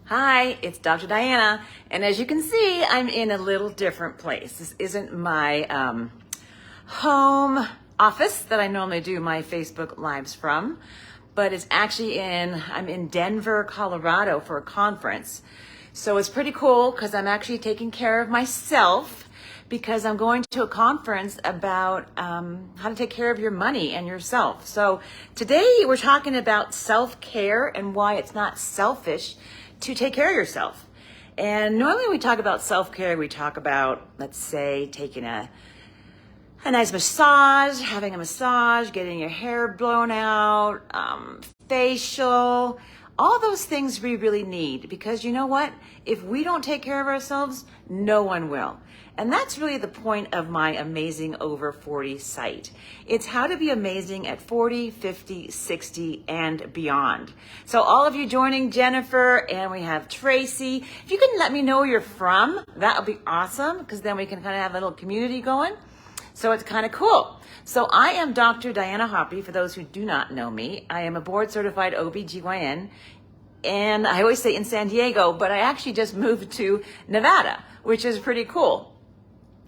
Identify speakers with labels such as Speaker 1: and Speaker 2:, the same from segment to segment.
Speaker 1: Hi, it's Dr. Diana, and as you can see, I'm in a little different place. This isn't my home office that I normally do my Facebook Lives from, but it's actually I'm in Denver, Colorado for a conference. So it's pretty cool because I'm actually taking care of myself because I'm going to a conference about how to take care of your money and yourself. So today we're talking about self-care and why it's not selfish to take care of yourself. And normally when we talk about self-care, we talk about, let's say, taking a nice massage, having a massage, getting your hair blown out, facial, all those things we really need, because you know what? If we don't take care of ourselves, no one will. And that's really the point of my Amazing Over 40 site. It's how to be amazing at 40, 50, 60, and beyond. So all of you joining Jennifer, and we have Tracy. If you can let me know where you're from, that would be awesome, because then we can kind of have a little community going. So it's kind of cool. So I am Dr. Diana Hoppe, for those who do not know me. I am a board certified OBGYN, and I always say in San Diego, but I actually just moved to Nevada, which is pretty cool.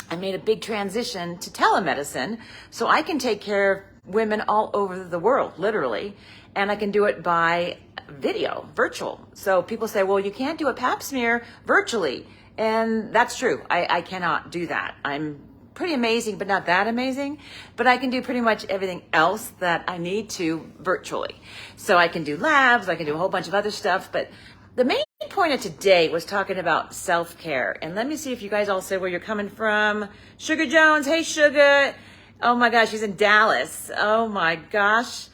Speaker 1: I made a big transition to telemedicine, so I can take care of women all over the world, literally, and I can do it by video, virtual. So people say, well, you can't do a pap smear virtually, and that's true. I cannot do that. I'm pretty amazing, but not that amazing, but I can do pretty much everything else that I need to virtually. So I can do labs, I can do a whole bunch of other stuff, but the main point of today was talking about self-care. And let me see if you guys all say where you're coming from. Sugar Jones, hey Sugar. Oh my gosh, she's in Dallas. Oh my gosh.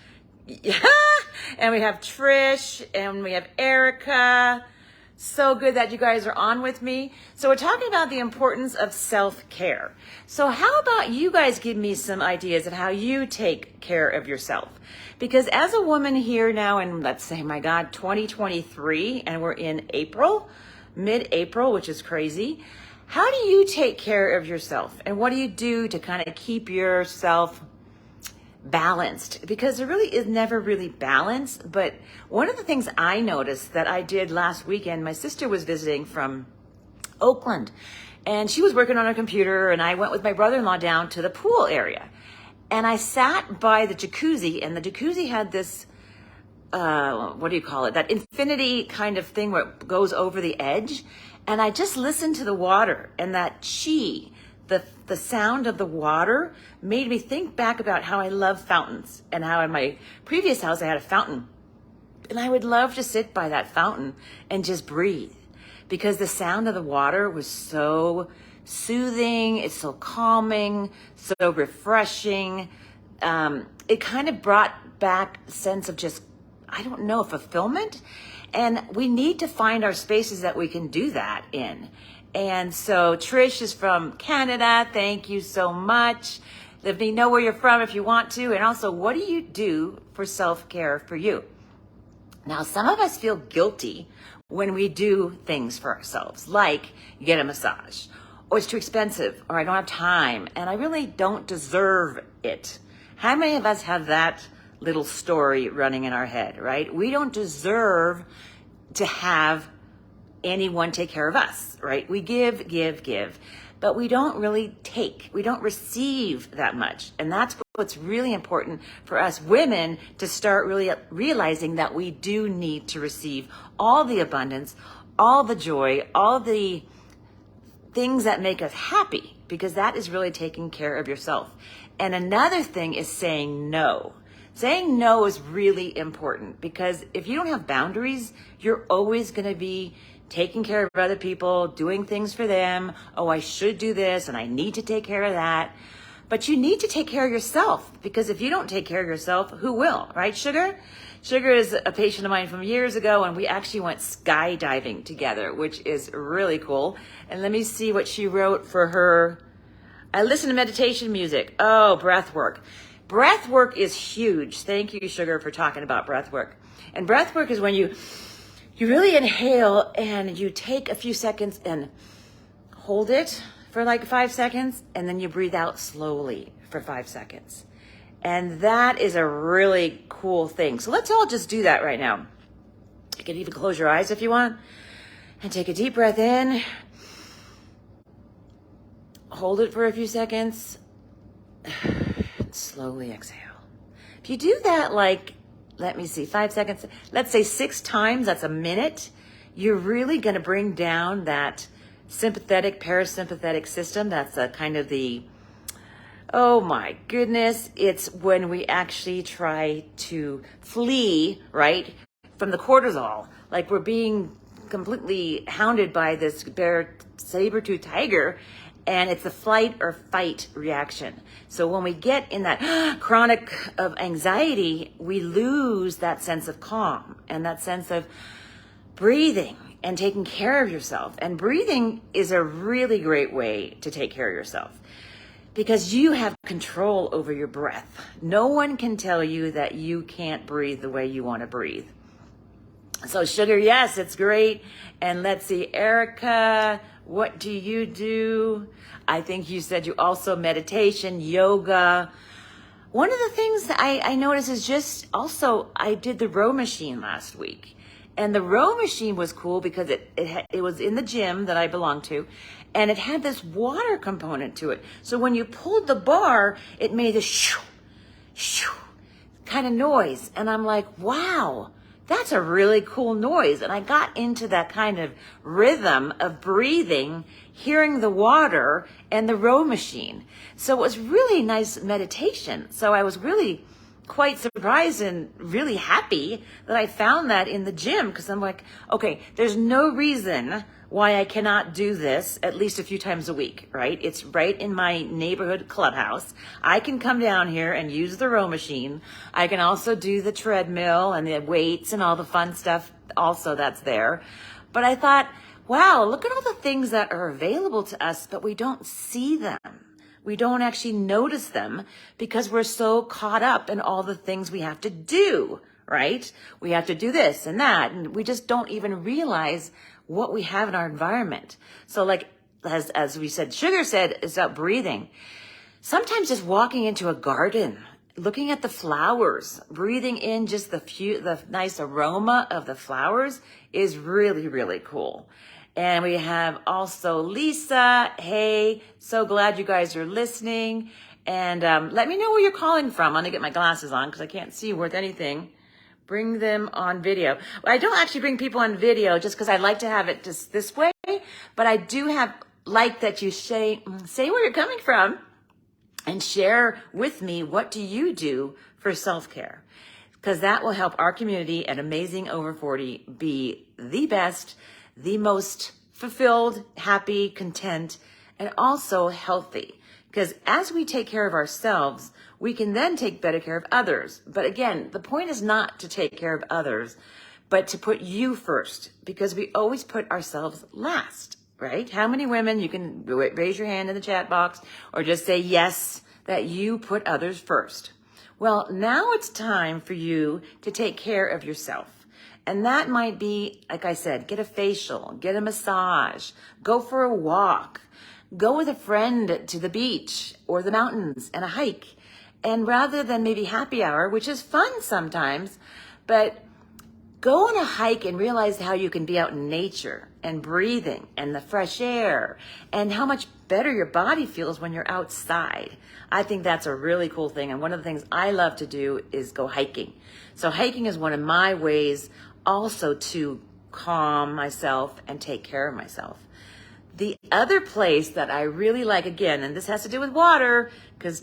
Speaker 1: Yeah. And we have Trish, and we have Erica. So good that you guys are on with me. So we're talking about the importance of self-care. So how about you guys give me some ideas of how you take care of yourself? Because as a woman here now in, let's say, my God, 2023, and we're in April, mid-April, which is crazy. How do you take care of yourself? And what do you do to kind of keep yourself balanced? Because it really is never really balanced. But one of the things I noticed that I did last weekend, my sister was visiting from Oakland, and she was working on her computer, and I went with my brother-in-law down to the pool area. And I sat by the jacuzzi, and the jacuzzi had this, what do you call it? That infinity kind of thing where it goes over the edge. And I just listened to the water, and that chi, the sound of the water made me think back about how I love fountains, and how in my previous house I had a fountain. And I would love to sit by that fountain and just breathe, because the sound of the water was so soothing, it's so calming, so refreshing. It kind of brought back a sense of just, I don't know, fulfillment. And we need to find our spaces that we can do that in. And so Trish is from Canada. Thank you so much. Let me know where you're from if you want to. And also, what do you do for self-care for you? Now, some of us feel guilty when we do things for ourselves, like get a massage, or it's too expensive, or I don't have time, and I really don't deserve it. How many of us have that little story running in our head, right? We don't deserve to have anyone take care of us, right? We give, but we don't really take. We don't receive that much. And that's what's really important for us women to start really realizing, that we do need to receive all the abundance, all the joy, all the things that make us happy, because that is really taking care of yourself. And another thing is saying no. Saying no is really important, because if you don't have boundaries, you're always going to be taking care of other people, doing things for them. Oh, I should do this, and I need to take care of that. But you need to take care of yourself, because if you don't take care of yourself, who will, right, Sugar? Sugar is a patient of mine from years ago, and we actually went skydiving together, which is really cool. And let me see what she wrote for her. I listen to meditation music. Oh, breathwork. Breathwork is huge. Thank you, Sugar, for talking about breathwork. And breathwork is when you really inhale, and you take a few seconds and hold it for like 5 seconds, and then you breathe out slowly for 5 seconds. And that is a really cool thing. So let's all just do that right now. You can even close your eyes if you want. And take a deep breath in. Hold it for a few seconds. Slowly exhale. If you do that, like, let me see, 5 seconds, let's say 6 times, that's a minute, you're really going to bring down that sympathetic, parasympathetic system. That's a kind of the, oh my goodness, it's when we actually try to flee, right, from the cortisol. Like we're being completely hounded by this saber-toothed tiger, and it's a flight or fight reaction. So when we get in that chronic of anxiety, we lose that sense of calm and that sense of breathing and taking care of yourself. And breathing is a really great way to take care of yourself because you have control over your breath. No one can tell you that you can't breathe the way you want to breathe. So sugar, yes, it's great. And let's see, Erica, what do you do? I think you said you also meditation, yoga. One of the things that I noticed is just also, I did the row machine last week. And the row machine was cool because it was in the gym that I belong to. And it had this water component to it. So when you pulled the bar, it made this shoo, shoo kind of noise. And I'm like, wow. That's a really cool noise. And I got into that kind of rhythm of breathing, hearing the water and the row machine. So it was really nice meditation. So I was really quite surprised and really happy that I found that in the gym because I'm like, okay, there's no reason why I cannot do this at least a few times a week, right? It's right in my neighborhood clubhouse. I can come down here and use the row machine. I can also do the treadmill and the weights and all the fun stuff also that's there. But I thought, wow, look at all the things that are available to us, but we don't see them. We don't actually notice them because we're so caught up in all the things we have to do, right? We have to do this and that, and we just don't even realize what we have in our environment. So like, as we said, Sugar said, it's about breathing. Sometimes just walking into a garden, looking at the flowers, breathing in just the nice aroma of the flowers is really, really cool. And we have also Lisa. Hey, so glad you guys are listening. And let me know where you're calling from. I'm going to get my glasses on because I can't see worth anything. Bring them on video. I don't actually bring people on video just because I like to have it just this way. But I do like that you say where you're coming from and share with me what do you do for self-care. Because that will help our community at Amazing Over 40 be the best, the most fulfilled, happy, content, and also healthy. Because as we take care of ourselves, we can then take better care of others. But again, the point is not to take care of others, but to put you first, because we always put ourselves last, right? How many women, you can raise your hand in the chat box or just say yes, that you put others first. Well, now it's time for you to take care of yourself. And that might be, like I said, get a facial, get a massage, go for a walk, go with a friend to the beach or the mountains and a hike. And rather than maybe happy hour, which is fun sometimes, but go on a hike and realize how you can be out in nature and breathing and the fresh air and how much better your body feels when you're outside. I think that's a really cool thing. And one of the things I love to do is go hiking. So hiking is one of my ways also to calm myself and take care of myself. The other place that I really like, again, and this has to do with water, because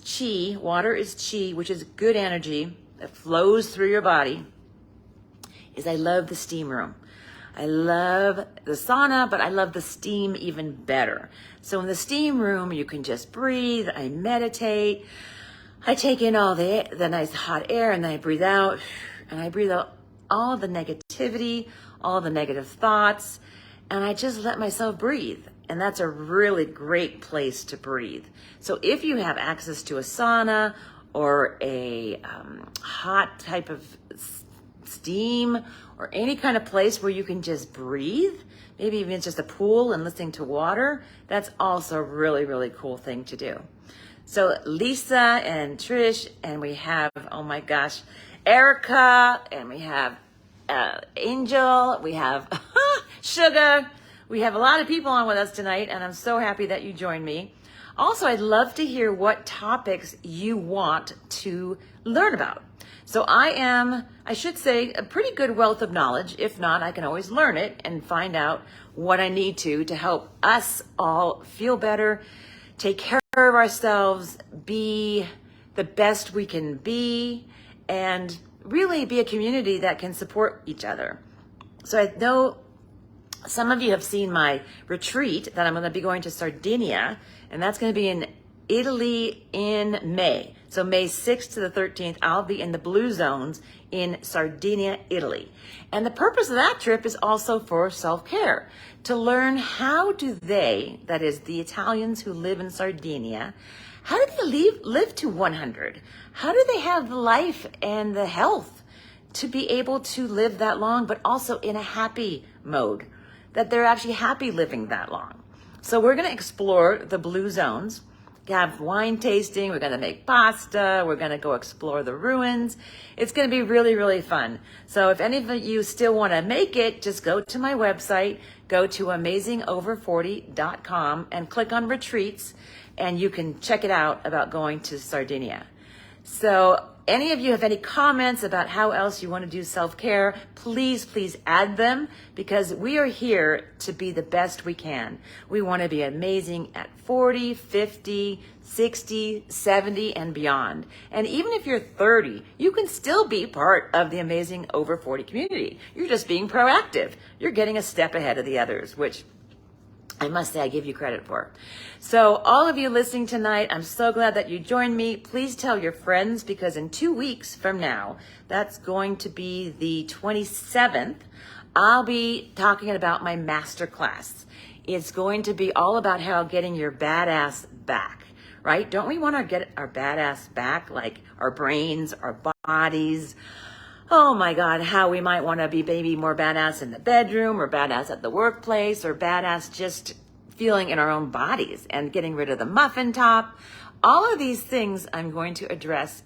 Speaker 1: water is chi, which is good energy that flows through your body, is I love the steam room. I love the sauna, but I love the steam even better. So in the steam room, you can just breathe. I meditate. I take in all the nice hot air, and then I breathe out, and I breathe out all the negativity, all the negative thoughts, and I just let myself breathe. And that's a really great place to breathe. So if you have access to a sauna or a hot type of steam or any kind of place where you can just breathe, maybe even it's just a pool and listening to water, that's also a really, really cool thing to do. So Lisa and Trish, and we have, oh my gosh, Erica, and we have Angel, we have Sugar. We have a lot of people on with us tonight, and I'm so happy that you joined me. Also, I'd love to hear what topics you want to learn about. So I should say, a pretty good wealth of knowledge. If not, I can always learn it and find out what I need to help us all feel better, take care of ourselves, be the best we can be, and really be a community that can support each other. So I know some of you have seen my retreat that I'm going to be going to Sardinia, and that's going to be in Italy in May. So May 6th to the 13th, I'll be in the Blue Zones in Sardinia, Italy. And the purpose of that trip is also for self-care, to learn how do they, that is the Italians who live in Sardinia, how do they live to 100? How do they have the life and the health to be able to live that long, but also in a happy mode, that they're actually happy living that long? So we're going to explore the Blue Zones, have wine tasting, we're going to make pasta, we're going to go explore the ruins. It's going to be really, really fun. So if any of you still want to make it, just go to my website, go to amazingover40.com and click on retreats, and you can check it out about going to Sardinia. So any of you have any comments about how else you want to do self-care, please add them, because we are here to be the best we can. We want to be amazing at 40, 50, 60, 70, and beyond. And even if you're 30, you can still be part of the Amazing Over 40 community. You're just being proactive. You're getting a step ahead of the others, which I must say I give you credit for. So all of you listening tonight, I'm so glad that you joined me. Please tell your friends, because in 2 weeks from now, that's going to be the 27th, I'll be talking about my masterclass. It's going to be all about how getting your badass back, right? Don't we want to get our badass back, like our brains, our bodies? Oh my God, how we might want to be maybe more badass in the bedroom, or badass at the workplace, or badass just feeling in our own bodies and getting rid of the muffin top. All of these things I'm going to address